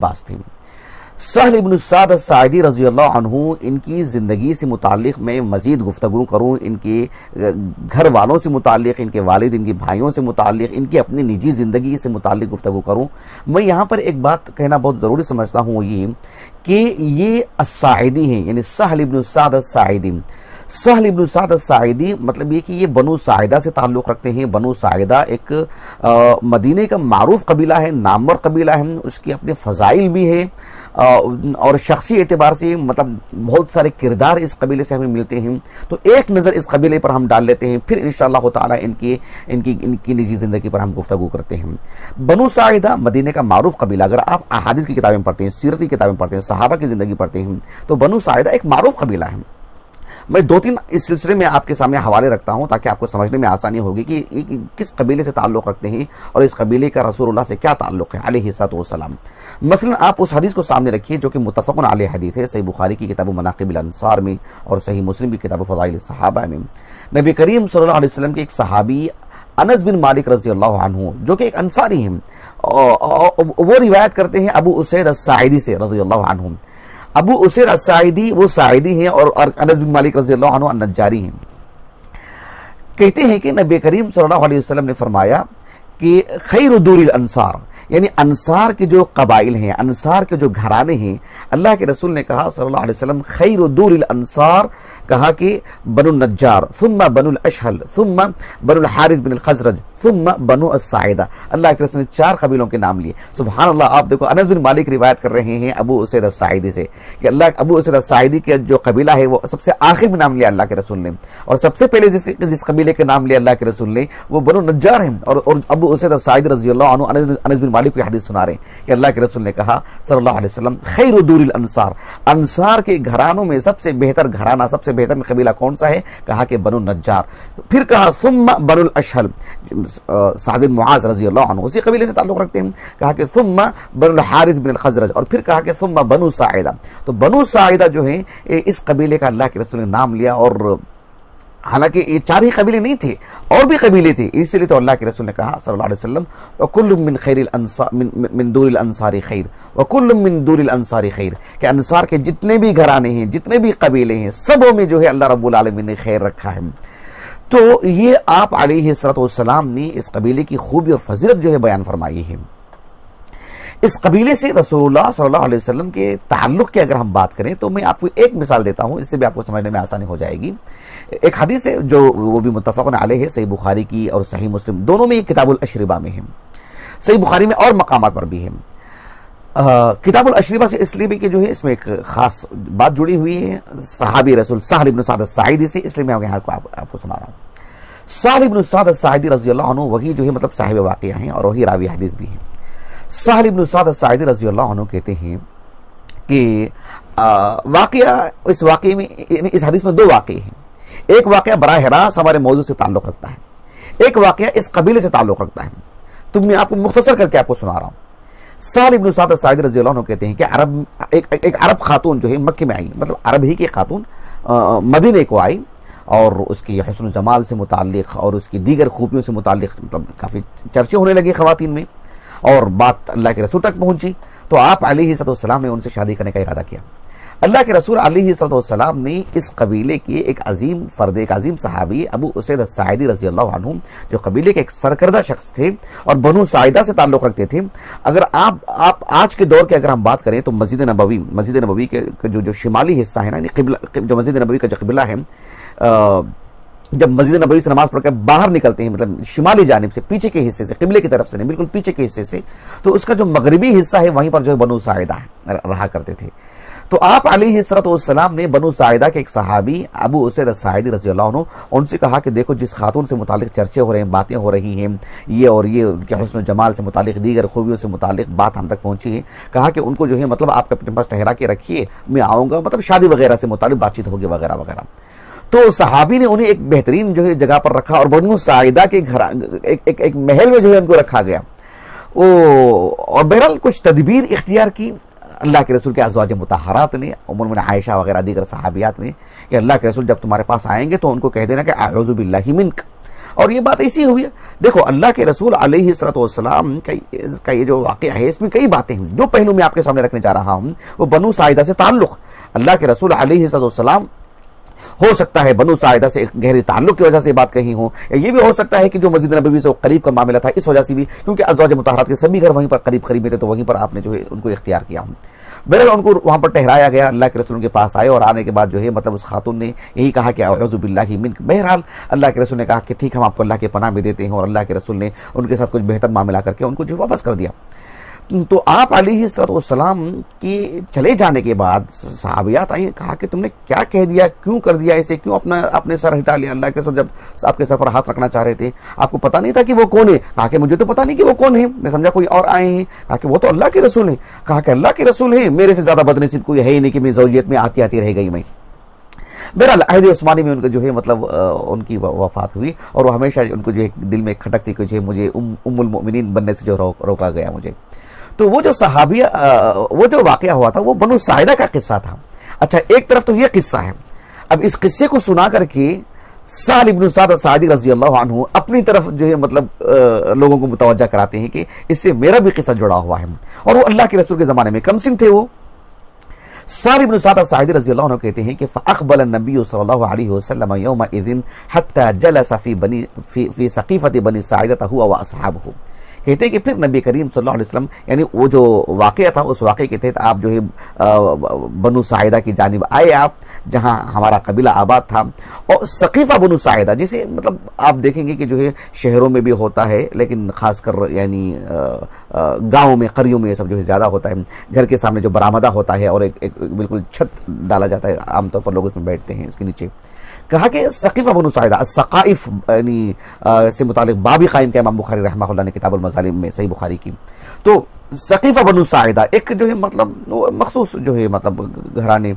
باز تھے۔ سہل ابن سعد الساعدی رضی اللہ عنہ، ان کی زندگی سے متعلق میں مزید گفتگو کروں، ان کے گھر والوں سے متعلق، ان کے والد، ان کے بھائیوں سے متعلق، ان کی اپنی نجی زندگی سے متعلق گفتگو کروں، میں یہاں پر ایک بات کہنا بہت ضروری سمجھتا ہوں، یہ کہ یہ الساعدی ہیں، یعنی سہل ابن سعد الساعدی۔ سہل ابن سعد الساعدی مطلب یہ کہ یہ بنو ساعدہ سے تعلق رکھتے ہیں۔ بنو ساعدہ ایک مدینے کا معروف قبیلہ ہے، نامور قبیلہ ہے، اس کی اپنے فضائل بھی ہے، اور شخصی اعتبار سے مطلب بہت سارے کردار اس قبیلے سے ہمیں ملتے ہیں۔ تو ایک نظر اس قبیلے پر ہم ڈال لیتے ہیں، پھر انشاءاللہ تعالی ان کی نجی زندگی پر ہم گفتگو کرتے ہیں۔ بنو ساعدہ مدینے کا معروف قبیلہ، اگر آپ احادیث کی کتابیں پڑھتے ہیں، سیرت کی کتابیں پڑھتے ہیں، صحابہ کی زندگی پڑھتے ہیں، تو بنو ساعدہ ایک معروف قبیلہ ہے۔ میں دو تین اس سلسلے میں آپ کے سامنے حوالے رکھتا ہوں تاکہ آپ کو سمجھنے میں آسانی ہوگی کہ کس قبیلے سے تعلق رکھتے ہیں اور اس قبیلے کا رسول اللہ سے کیا تعلق ہے علیہ الصلوۃ والسلام۔ مثلا آپ اس حدیث کو سامنے رکھیے جو کہ متفق علیہ حدیث ہے، صحیح بخاری کی کتاب مناقب الانصار میں اور صحیح مسلم کی کتاب فضائل الصحابہ میں۔ نبی کریم صلی اللہ علیہ وسلم کے ایک صحابی انس بن مالک رضی اللہ عنہ، جو کہ ایک انصاری ہیں، وہ روایت کرتے ہیں ابو اسید الساعدی سے رضی اللہ عنہ۔ ابو اسید الساعدی وہ ساعدی ہیں اور انس بن مالک رضی اللہ عنہ النجاری ہیں۔ کہتے ہیں کہ نبی کریم صلی اللہ علیہ وسلم نے فرمایا کہ خیر دور الانصار، یعنی انصار کے جو قبائل ہیں، انصار کے جو گھرانے ہیں، اللہ کے رسول نے کہا صلی اللہ علیہ وسلم خیر دور الانصار، کہا کہ بنو النجار، ثم بنو الاشہل، ثم بنو الحارث بن الخزرج، ثم بنو الساعدہ۔ اللہ کے رسول نے 4 قبیلوں کے نام لیے۔ سبحان اللہ، آپ دیکھو انس بن مالک روایت کر رہے ہیں ابو اسید الساعدی سے کہ ابو اسید الساعدی کے جو قبیلہ ہے وہ سب سے آخر میں نام لیا اللہ کے رسول نے، اور سب سے پہلے جس قبیلے کے نام لیا اللہ کے رسول نے وہ بنو النجار ہیں، اور ابو اسید الساعدی رضی اللہ عنہ انس بن مالک کی حدیث سنا رہے ہیں کہ اللہ کے رسول نے کہا صلی اللہ علیہ وسلم خیر دور الانصار، انصار کے گھرانوں میں سب سے بہتر گھرانہ، سب سے بہتر قبیلہ کون سا ہے؟ کہا کہ بنو النجار۔ پھر کہا ثم بنو الاشہل، صاحب معاذ رضی اللہ عنہ اسی قبیلے سے تعلق رکھتے ہیں، کہا کہ ثم بنو الحارث بن الخزرج، اور پھر کہا کہ ثم بنو ساعدہ۔ تو بنو ساعدہ جو ہیں اس قبیلے کا اللہ کے رسول نے نام لیا، اور حالانکہ یہ 4 ہی قبیلے نہیں تھے، اور بھی قبیلے تھے، اس لیے تو اللہ کے رسول نے کہا صلی اللہ علیہ وسلم وَكُلٌّ مِّن خَيْرِ الْأَنصَارِ مِن دُورِ الْأَنصَارِ خَيْرٌ وَكُلٌّ مِّن دُورِ الْأَنصَارِ خَيْرٌ، کہ انصار کے جتنے بھی گھرانے ہیں، جتنے بھی قبیلے ہیں، سبوں میں جو ہے اللہ رب العالمین نے خیر رکھا ہے۔ تو یہ آپ علیہ الصلوۃ والسلام نے اس قبیلے کی خوبی اور فضیلت جو ہے بیان فرمائی ہے۔ اس قبیلے سے رسول اللہ صلی اللہ علیہ وسلم کے تعلق کی اگر ہم بات کریں تو میں آپ کو ایک مثال دیتا ہوں، اس سے بھی آپ کو سمجھنے میں آسانی ہو جائے گی۔ ایک حدیث ہے جو وہ بھی متفق علیہ ہے، صحیح بخاری کی اور صحیح مسلم دونوں میں، کتاب الاشربہ میں ہے، صحیح بخاری میں اور مقامات پر بھی ہے۔ کتاب الاشربہ سے اس لیے بھی کہ جو ہے اس میں ایک خاص بات جڑی ہوئی ہے صحابی رسول سہل ابن سعد الساعدی سے، اس لیے میں یہاں آپ کو سنا رہا ہوں۔ سہل ابن سعد الساعدی رضی اللہ عنہ وہی جو ہے مطلب صاحب واقعہ ہیں اور وہی راوی حدیث بھی ہیں۔ سہل ابن سعد الساعدی رضی اللہ عنہ کہتے ہیں کہ اس واقعے میں، اس حدیث میں 2 واقعے ہیں۔ ایک واقعہ براہ راست ہمارے موضوع سے تعلق رکھتا ہے، ایک واقعہ اس قبیلے سے تعلق رکھتا ہے، تو میں آپ کو مختصر کر کے آپ کو سنا رہا ہوں۔ سہل ابن سعد الساعدی رضی اللہ عنہ کہتے ہیں کہ ایک عرب خاتون جو ہے مکے میں آئی، مطلب عرب ہی کی خاتون مدینے کو آئی، اور اس کی حسن و جمال سے متعلق اور اس کی دیگر خوبیوں سے متعلق مطلب کافی چرچے ہونے لگے خواتین میں، اور بات اللہ کے رسول تک پہنچی، تو آپ علیہ الصلوۃ والسلام نے ان سے شادی کرنے کا ارادہ کیا۔ اللہ کے رسول علیہ الصلوۃ والسلام نے اس قبیلے کے ایک عظیم فرد، ایک عظیم صحابی ابو اسید الساعدی رضی اللہ عنہ، جو قبیلے کے ایک سرکردہ شخص تھے اور بنو ساعدہ سے تعلق رکھتے تھے۔ اگر آپ آج کے دور کے اگر ہم بات کریں تو مسجد نبوی کے جو شمالی حصہ ہے نا، جو مسجد نبوی کا جو قبلہ ہے، جب مسجد نبوی سے نماز پڑھ کر باہر نکلتے ہیں، مطلب شمالی جانب سے، پیچھے کے حصے سے، قبلے کی طرف سے نہیں، بالکل پیچھے کے حصے سے، تو اس کا جو مغربی حصہ ہے وہیں پر جو ہے بنو ساعدہ رہا کرتے تھے۔ تو آپ علیہ الصلوۃ والسلام نے بنو ساعدہ کے ایک صحابی ابو اسید الساعدی رضی اللہ عنہ ان سے کہا کہ دیکھو جس خاتون سے متعلق چرچے ہو رہے ہیں، باتیں ہو رہی ہیں، یہ اور یہ ان کے حسن و جمال سے متعلق، دیگر خوبیوں سے متعلق بات ہم تک پہنچی ہے، کہا کہ ان کو جو ہے مطلب آپ اپنے پاس ٹھہرا کے رکھیے، میں آؤں گا، مطلب شادی وغیرہ سے متعلق بات چیت ہوگی وغیرہ وغیرہ۔ تو صحابی نے انہیں ایک بہترین جو ہے جگہ پر رکھا، اور بنو ساعدہ کے گھر ایک محل میں جو ہے ان کو رکھا گیا، اور بہرحال کچھ تدبیر اختیار کی اللہ کے رسول کے ازواج مطہرات نے، ام المؤمنین عائشہ وغیرہ دیگر صحابیات نے، کہ اللہ کے رسول جب تمہارے پاس آئیں گے تو ان کو کہہ دینا کہ اعوذ باللہ منک، اور یہ بات ایسی ہوئی ہے. دیکھو اللہ کے رسول علیہ الصلوۃ والسلام کا یہ جو واقعہ ہے اس میں کئی باتیں ہیں. جو پہلو میں آپ کے سامنے رکھنے جا رہا ہوں وہ بنو ساعدہ سے تعلق. اللہ کے رسول علیہ الصلوۃ والسلام ہو سکتا ہے بنو ساعدہ سے ایک گہری تعلق کی وجہ سے بات کہی ہوں, یہ بھی ہو سکتا ہے کہ جو مسجد نبوی سے قریب کا معاملہ تھا اس وجہ سے بھی, کیونکہ ازواج مطہرات کے سبھی گھر وہیں پر قریب میں تھے تو وہیں پر آپ نے جو ہے ان کو اختیار کیا ہوں. بہرحال ان کو وہاں پر ٹھہرایا گیا, اللہ کے رسول کے پاس آئے اور آنے کے بعد جو ہے مطلب اس خاتون نے یہی کہا کہ اعوذ باللہ منک. بہرحال اللہ کے رسول نے کہا کہ ٹھیک ہم آپ کو اللہ کے پناہ میں دیتے ہیں, اور اللہ کے رسول نے ان کے ساتھ کچھ بہتر معاملہ کر کے ان کو جو واپس کر دیا. تو آپ علیہ الصلوۃ والسلام کی چلے جانے کے بعد صحابیات آئیں, کہا کہ تم نے کیا کہہ دیا, کیوں کر دیا ایسے, کیوں اپنے سر ہٹا لیا. اللہ کے رسول جب آپ کے سر پر ہاتھ رکھنا چاہ رہے تھے آپ کو پتا نہیں تھا کہ وہ کون ہے. کہا کہ مجھے تو پتا نہیں کہ وہ کون ہے, میں سمجھا کوئی اور آئے ہیں. کہا کہ وہ تو اللہ کے رسول ہیں. کہا کہ اللہ کے رسول ہیں, میرے سے زیادہ بدنصیب کوئی ہے ہی نہیں کہ میری زوجیت میں آتی رہ گئی میں. بہرحال عہد عثمانی میں ان کا جو ہے مطلب ان کی وفات ہوئی, اور وہ ہمیشہ ان کو جو ہے دل میں کھٹک تھی کہ مجھے ام المؤمنین بننے سے جو روکا گیا مجھے. تو وہ جو صحابیہ وہ جو واقعہ ہوا تھا وہ بنو ساعدہ کا قصہ تھا. اچھا ایک طرف تو یہ قصہ ہے, اب اس قصے کو سنا کر کے سہل بن سعد ساعدی رضی اللہ عنہ اپنی طرف جو ہے مطلب لوگوں کو متوجہ کراتے ہیں کہ اس سے میرا بھی قصہ جڑا ہوا ہے, اور وہ اللہ کے رسول کے زمانے میں کم سن تھے. وہ سہل بن سعد ساعدی رضی اللہ عنہ کہتے ہیں کہ فاقبل النبی صلی اللہ علیہ وسلم یومئذ حتى جلس فی سقیفۃ بنی ساعدہ هو واصحابہ. کہتے ہیں کہ پھر نبی کریم صلی اللہ علیہ وسلم یعنی وہ جو واقعہ تھا اس واقعے کے تحت آپ جو ہے بنو ساعدہ کی جانب آئے, آپ جہاں ہمارا قبیلہ آباد تھا. اور سقیفہ بنو ساعدہ جسے مطلب آپ دیکھیں گے کہ جو ہے شہروں میں بھی ہوتا ہے, لیکن خاص کر یعنی گاؤں میں قریوں میں یہ سب جو ہے زیادہ ہوتا ہے. گھر کے سامنے جو برآمدہ ہوتا ہے اور ایک بالکل چھت ڈالا جاتا ہے, عام طور پر لوگ اس میں بیٹھتے ہیں اس کے نیچے. کہا کہ سقیفہ بنو ساعدہ السقائف یعنی سے متعلق بابی قائم کیا امام بخاری رحمہ اللہ نے کتاب المظالم میں صحیح بخاری کی. تو سقیفہ بنو ساعدہ ایک جو ہے مطلب مخصوص جو ہے مطلب گھرانے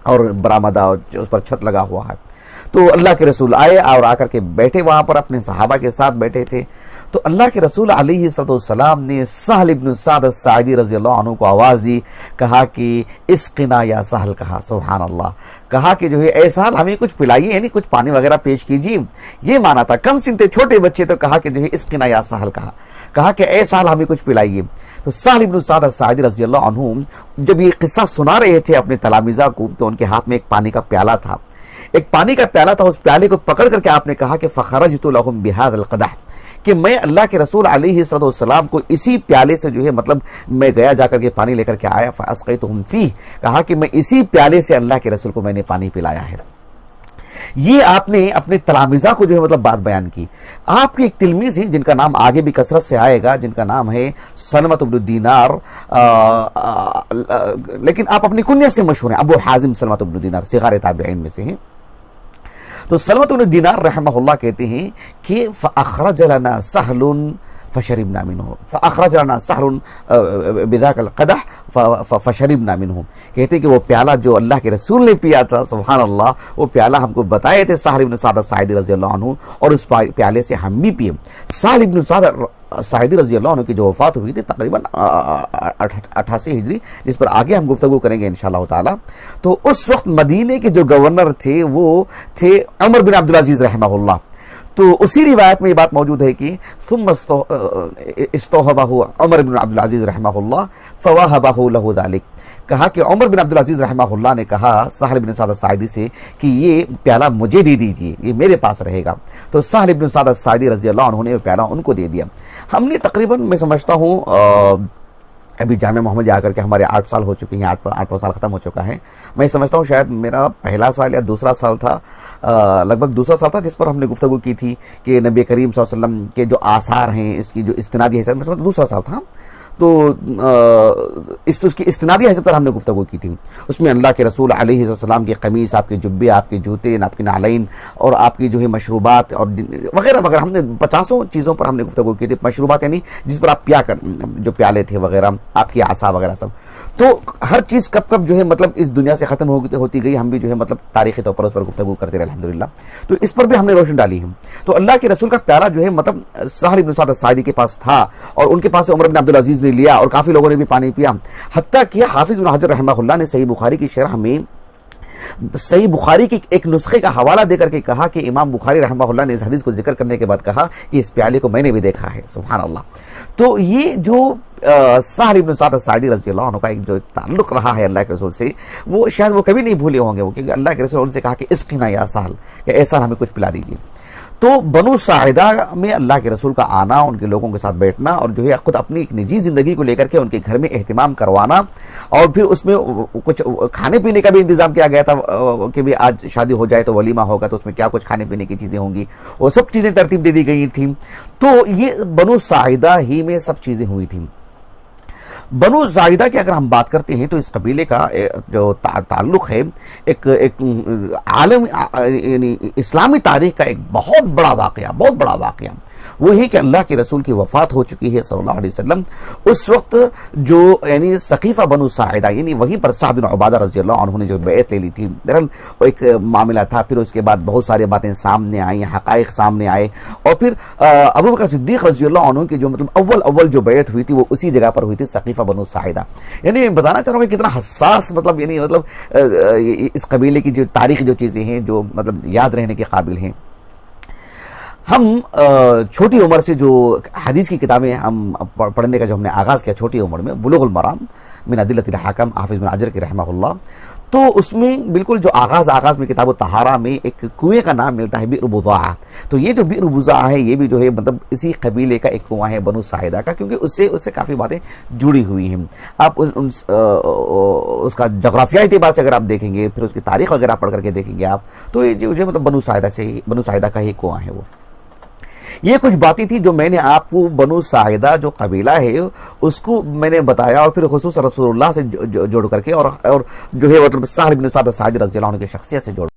اور برآمدہ اور اس پر چھت لگا ہوا ہے. تو اللہ کے رسول آئے اور آ کر کے بیٹھے وہاں پر, اپنے صحابہ کے ساتھ بیٹھے تھے. تو اللہ کے رسول علیہ الصلوۃ والسلام نے سہل بن سعد الساعدی رضی اللہ عنہ کو آواز دی, کہا کہ اسقنا یا سہل, کہا سبحان اللہ, کہا کہ جو ہے اے سہل ہمیں کچھ پلائیے, یعنی کچھ پانی وغیرہ پیش کیجیے. یہ مانا تھا, کم سن تھے چھوٹے بچے, تو کہا کہ جو ہے اسقنا یا سہل, کہا کہ اے سہل ہمیں کچھ پلائیے. تو سہل بن سعد الساعدی رضی اللہ عنہ جب یہ قصہ سنا رہے تھے اپنے تلامذہ کو, تو ان کے ہاتھ میں ایک پانی کا پیالہ تھا, ایک پانی کا پیالہ تھا. اس پیالے کو پکڑ کر کے آپ نے کہا کہ فخرجت لهم بهذا القدح, کہ میں اللہ کے رسول علیہ الصلوۃ والسلام کو اسی پیالے سے جو ہے مطلب میں گیا, جا کر کے پانی لے کر کے آیا. فاسقیتهم فیہ, کہا کہ میں اسی پیالے سے اللہ کے رسول کو میں نے پانی پلایا ہے. یہ آپ نے اپنے تلامذہ کو جو ہے مطلب بات بیان کی. آپ کے ایک تلمیذ ہیں جن کا نام آگے بھی کثرت سے آئے گا, جن کا نام ہے سلمۃ بن دینار, لیکن آپ اپنی کنیت سے مشہور ہیں, ابو حازم سلمۃ بن دینار صغار تابعین میں سے ہیں. تو سلمۃ بن دینار رحمہ اللہ کہتے ہیں کہ فاخرج لنا سہل فشربنا منه, فاخرج لنا سہل بذاك القدح فشربنا منه. کہتے ہیں کہ وہ پیالہ جو اللہ کے رسول نے پیا تھا, سبحان اللہ, وہ پیالہ ہم کو بتائے تھے سہل بن سعد الساعدی رضی اللہ عنہ, اور اس پیالے سے ہم بھی پیے. سہل بن سعد ساعدی رضی اللہ عنہ کی جو وفات ہوئی تھی تقریباً 88 ہجری, جس پر آگے ہم گفتگو کریں گے انشاءاللہ تعالی. تو اس وقت مدینے کے جو گورنر تھے وہ تھے عمر بن عبدالعزیز رحمہ اللہ. تو اسی روایت میں یہ بات موجود ہے کہ ثم استوهبہ عمر بن عبدالعزیز رحمہ اللہ فوهبہ له ذلك. کہا کہ عمر بن عبدالعزیز رحمہ اللہ نے کہا سہل بن سعد الساعدی سے کہ یہ پیالہ مجھے دے دیجئے, یہ میرے پاس رہے گا. تو سہل بن سعد الساعدی رضی اللہ عنہ نے وہ پیالہ ان کو دے دیا. ہم نے تقریباً میں سمجھتا ہوں ابھی جامعہ محمدیہ آ کر کے ہمارے 8 سال ہو چکے ہیں, 8 سال ختم ہو چکا ہے. میں سمجھتا ہوں شاید میرا پہلا سال یا دوسرا سال تھا, لگ بھگ دوسرا سال تھا, جس پر ہم نے گفتگو کی تھی کہ نبی کریم صلی اللہ علیہ وسلم کے جو آثار ہیں, اس کی جو استنادی حیثیت, میں سمجھتا دوسرا سال تھا. تو اس کی استنادی حیثیت پر ہم نے گفتگو کی تھی. اس میں اللہ کے رسول علیہ السلام کی قمیص, آپ کے جبے, آپ کے جوتے, آپ کے نعلین, اور آپ کی جو ہے مشروبات اور وغیرہ وغیرہ, ہم نے 50 چیزوں پر ہم نے گفتگو کی تھی. مشروبات یعنی جس پر آپ پیا کر, جو پیالے تھے وغیرہ, آپ کی عصا وغیرہ سب. تو ہر چیز کب کب جو ہے مطلب اس دنیا سے ختم ہوتی گئی, ہم بھی جو ہے مطلب تاریخی طور پر اس پر گفتگو کرتے رہے الحمدللہ. تو اس پر بھی ہم نے روشن ڈالی ہے. تو اللہ کے رسول کا پیالہ جو ہے مطلب سہل بن سعد الساعدی کے پاس تھا, اور ان کے پاس سے عمر بن عبدالعزیز نے لیا, اور کافی لوگوں نے بھی پانی پیا. حتیٰ کہ حافظ بن حجر رحمہ اللہ نے صحیح بخاری کی شرح میں صحیح بخاری کی ایک نسخے کا حوالہ دے کر کے کہا کہ امام بخاری رحمہ اللہ نے اس حدیث کو ذکر کرنے کے بعد کہا کہ اس پیالے کو میں نے بھی دیکھا ہے. سبحان اللہ. تو یہ جو سہل بن سعد الساعدی رضی اللہ عنہ کا ایک جو تعلق رہا ہے اللہ کے رسول سے، وہ شاید وہ کبھی نہیں بھولے ہوں گے، وہ کہ اللہ کے رسول ان سے کہا کہ اسقنا یا سہل، کہ ایسا ہمیں کچھ پلا دیجیے. تو بنو ساعدہ میں اللہ کے رسول کا آنا، ان کے لوگوں کے ساتھ بیٹھنا، اور جو ہے خود اپنی ایک نجی زندگی کو لے کر کے ان کے گھر میں اہتمام کروانا، اور پھر اس میں کچھ کھانے پینے کا بھی انتظام کیا گیا تھا کہ بھی آج شادی ہو جائے تو ولیمہ ہوگا، تو اس میں کیا کچھ کھانے پینے کی چیزیں ہوں گی، وہ سب چیزیں ترتیب دے دی گئی تھیں. تو یہ بنو ساعدہ ہی میں سب چیزیں ہوئی تھیں. بنو ساعدہ کی اگر ہم بات کرتے ہیں تو اس قبیلے کا جو تعلق ہے ایک عالم یعنی اسلامی تاریخ کا ایک بہت بڑا واقعہ وہ ہے کہ اللہ کے رسول کی وفات ہو چکی ہے صلی اللہ علیہ وسلم. اس وقت جو یعنی ثقیفہ بنو ساعدہ، یعنی وہیں پر سعد بن عبادہ رضی اللہ عنہ نے جو بیعت لے لی تھی، بہرحال ایک معاملہ تھا. پھر اس کے بعد بہت ساری باتیں سامنے آئیں، حقائق سامنے آئے، اور پھر ابو بکر صدیق رضی اللہ عنہ کی جو مطلب اول جو بیعت ہوئی تھی وہ اسی جگہ پر ہوئی تھی، ثقیفہ بنو ساعدہ. یعنی میں بتانا چاہ رہا ہوں کہ کتنا حساس مطلب اس قبیلے کی جو تاریخی جو چیزیں ہیں جو مطلب یاد رہنے کے قابل ہیں. ہم چھوٹی عمر سے جو حدیث کی کتابیں ہم پڑھنے کا جو ہم نے آغاز کیا چھوٹی عمر میں، بلوغ المرام من ادلۃ الحکم حافظ بن حجر کی رحمہ اللہ، تو اس میں بالکل جو آغاز میں کتاب الطہارہ میں ایک کنویں کا نام ملتا ہے بئر بضاعہ. تو یہ جو بئر بضاعہ ہے یہ بھی جو ہے مطلب اسی قبیلے کا ایک کنواں ہے بنو ساعدہ کا، کیونکہ اس سے کافی باتیں جڑی ہوئی ہیں. آپ اس کا جغرافیائی اعتبار سے اگر آپ دیکھیں گے، پھر اس کی تاریخ وغیرہ پڑھ کر کے دیکھیں گے آپ، تو یہ جو مطلب بنو ساعدہ کا ہی کنواں ہے. وہ یہ کچھ باتیں تھی جو میں نے آپ کو بنو ساعدہ جو قبیلہ ہے اس کو میں نے بتایا، اور پھر خصوص رسول اللہ سے جوڑ کر کے اور جو ہے مطلب سہل بن سعد الساعدی رضی اللہ عنہ کی شخصیت سے جوڑ